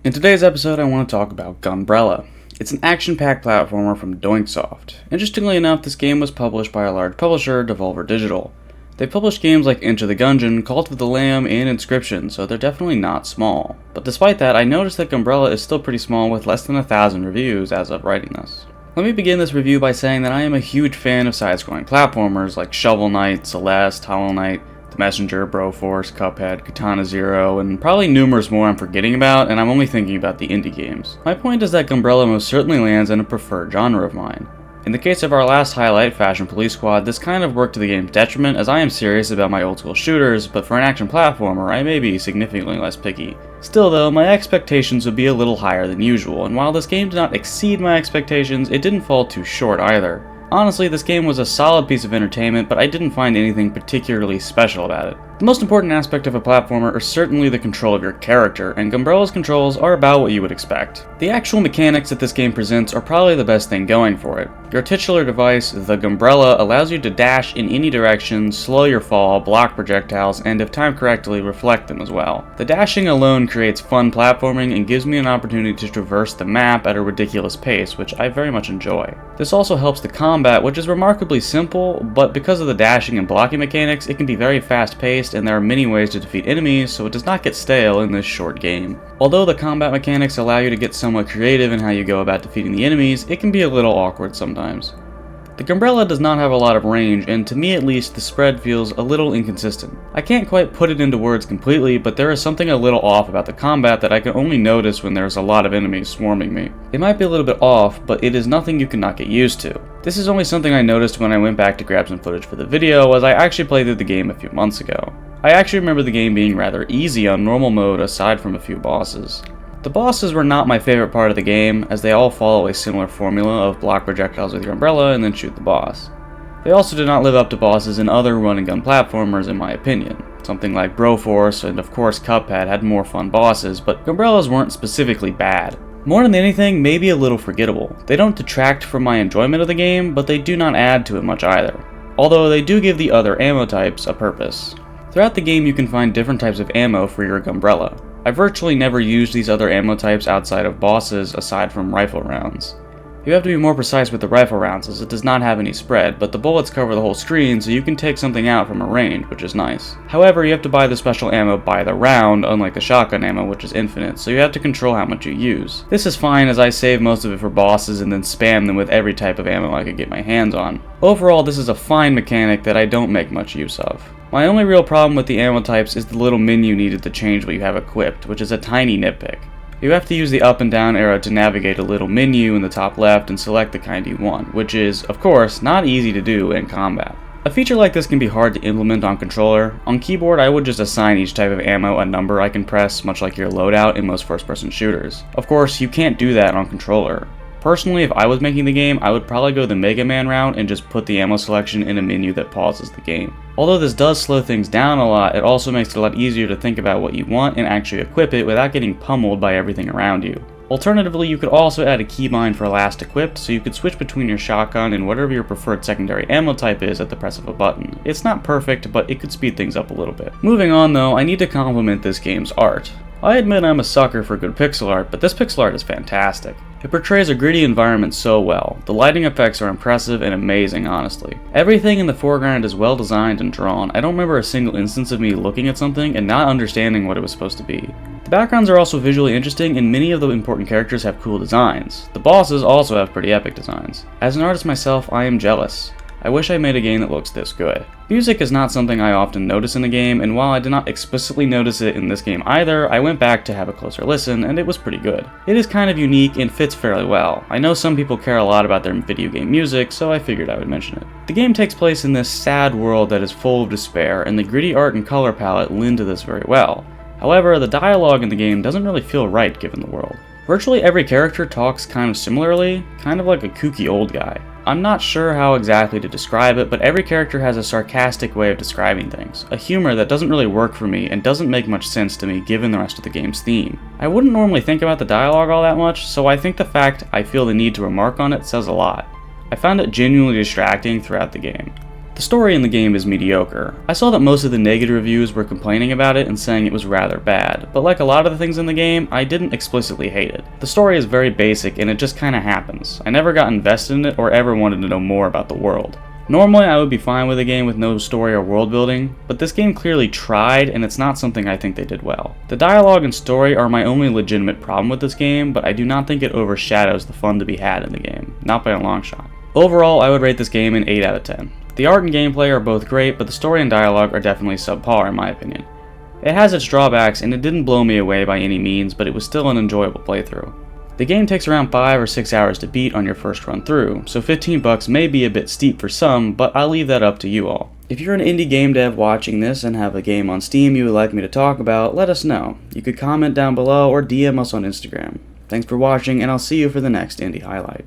In today's episode, I want to talk about Gunbrella. It's an action-packed platformer from Doinksoft. Interestingly enough, this game was published by a large publisher, Devolver Digital. They've published games like Into the Gungeon, Cult of the Lamb, and Inscription, so they're definitely not small. But despite that, I noticed that Gunbrella is still pretty small with less than 1,000 reviews as of writing this. Let me begin this review by saying that I am a huge fan of side-scrolling platformers like Shovel Knight, Celeste, Hollow Knight, The Messenger, Broforce, Cuphead, Katana Zero, and probably numerous more I'm forgetting about, and I'm only thinking about the indie games. My point is that Gunbrella most certainly lands in a preferred genre of mine. In the case of our last highlight, Fashion Police Squad, this kind of worked to the game's detriment as I am serious about my old school shooters, but for an action platformer, I may be significantly less picky. Still though, my expectations would be a little higher than usual, and while this game did not exceed my expectations, it didn't fall too short either. Honestly, this game was a solid piece of entertainment, but I didn't find anything particularly special about it. The most important aspect of a platformer is certainly the control of your character, and Gunbrella's controls are about what you would expect. The actual mechanics that this game presents are probably the best thing going for it. Your titular device, the Gunbrella, allows you to dash in any direction, slow your fall, block projectiles, and if timed correctly, reflect them as well. The dashing alone creates fun platforming and gives me an opportunity to traverse the map at a ridiculous pace, which I very much enjoy. This also helps the combat, which is remarkably simple, but because of the dashing and blocking mechanics, it can be very fast-paced and there are many ways to defeat enemies, so it does not get stale in this short game. Although the combat mechanics allow you to get somewhat creative in how you go about defeating the enemies, it can be a little awkward sometimes. The Gunbrella does not have a lot of range, and to me at least, the spread feels a little inconsistent. I can't quite put it into words completely, but there is something a little off about the combat that I can only notice when there's a lot of enemies swarming me. It might be a little bit off, but it is nothing you cannot get used to. This is only something I noticed when I went back to grab some footage for the video, as I actually played through the game a few months ago. I actually remember the game being rather easy on normal mode aside from a few bosses. The bosses were not my favorite part of the game, as they all follow a similar formula of block projectiles with your umbrella and then shoot the boss. They also did not live up to bosses in other run-and-gun platformers in my opinion. Something like Broforce and of course Cuphead had more fun bosses, but Gunbrellas weren't specifically bad. More than anything, maybe a little forgettable. They don't detract from my enjoyment of the game, but they do not add to it much either. Although they do give the other ammo types a purpose. Throughout the game you can find different types of ammo for your Gunbrella. I virtually never used these other ammo types outside of bosses aside from rifle rounds. You have to be more precise with the rifle rounds as it does not have any spread, but the bullets cover the whole screen so you can take something out from a range, which is nice. However, you have to buy the special ammo by the round, unlike the shotgun ammo which is infinite, so you have to control how much you use. This is fine as I save most of it for bosses and then spam them with every type of ammo I could get my hands on. Overall, this is a fine mechanic that I don't make much use of. My only real problem with the ammo types is the little menu needed to change what you have equipped, which is a tiny nitpick. You have to use the up and down arrow to navigate a little menu in the top left and select the kind you want, which is, of course, not easy to do in combat. A feature like this can be hard to implement on controller. On keyboard, I would just assign each type of ammo a number I can press, much like your loadout in most first-person shooters. Of course, you can't do that on controller. Personally, if I was making the game, I would probably go the Mega Man route and just put the ammo selection in a menu that pauses the game. Although this does slow things down a lot, it also makes it a lot easier to think about what you want and actually equip it without getting pummeled by everything around you. Alternatively, you could also add a keybind for last equipped, so you could switch between your shotgun and whatever your preferred secondary ammo type is at the press of a button. It's not perfect, but it could speed things up a little bit. Moving on though, I need to compliment this game's art. I admit I'm a sucker for good pixel art, but this pixel art is fantastic. It portrays a gritty environment so well. The lighting effects are impressive and amazing, honestly. Everything in the foreground is well designed and drawn. I don't remember a single instance of me looking at something and not understanding what it was supposed to be. The backgrounds are also visually interesting and many of the important characters have cool designs. The bosses also have pretty epic designs. As an artist myself, I am jealous. I wish I made a game that looks this good. Music is not something I often notice in a game, and while I did not explicitly notice it in this game either, I went back to have a closer listen, and it was pretty good. It is kind of unique and fits fairly well. I know some people care a lot about their video game music, so I figured I would mention it. The game takes place in this sad world that is full of despair, and the gritty art and color palette lend to this very well. However, the dialogue in the game doesn't really feel right given the world. Virtually every character talks kind of similarly, kind of like a kooky old guy. I'm not sure how exactly to describe it, but every character has a sarcastic way of describing things, a humor that doesn't really work for me and doesn't make much sense to me given the rest of the game's theme. I wouldn't normally think about the dialogue all that much, so I think the fact I feel the need to remark on it says a lot. I found it genuinely distracting throughout the game. The story in the game is mediocre. I saw that most of the negative reviews were complaining about it and saying it was rather bad, but like a lot of the things in the game, I didn't explicitly hate it. The story is very basic and it just kinda happens. I never got invested in it or ever wanted to know more about the world. Normally I would be fine with a game with no story or world building, but this game clearly tried and it's not something I think they did well. The dialogue and story are my only legitimate problem with this game, but I do not think it overshadows the fun to be had in the game, not by a long shot. Overall, I would rate this game an 8 out of 10. The art and gameplay are both great, but the story and dialogue are definitely subpar in my opinion. It has its drawbacks and it didn't blow me away by any means, but it was still an enjoyable playthrough. The game takes around 5 or 6 hours to beat on your first run through, so $15 may be a bit steep for some, but I'll leave that up to you all. If you're an indie game dev watching this and have a game on Steam you would like me to talk about, let us know. You could comment down below or DM us on Instagram. Thanks for watching, and I'll see you for the next indie highlight.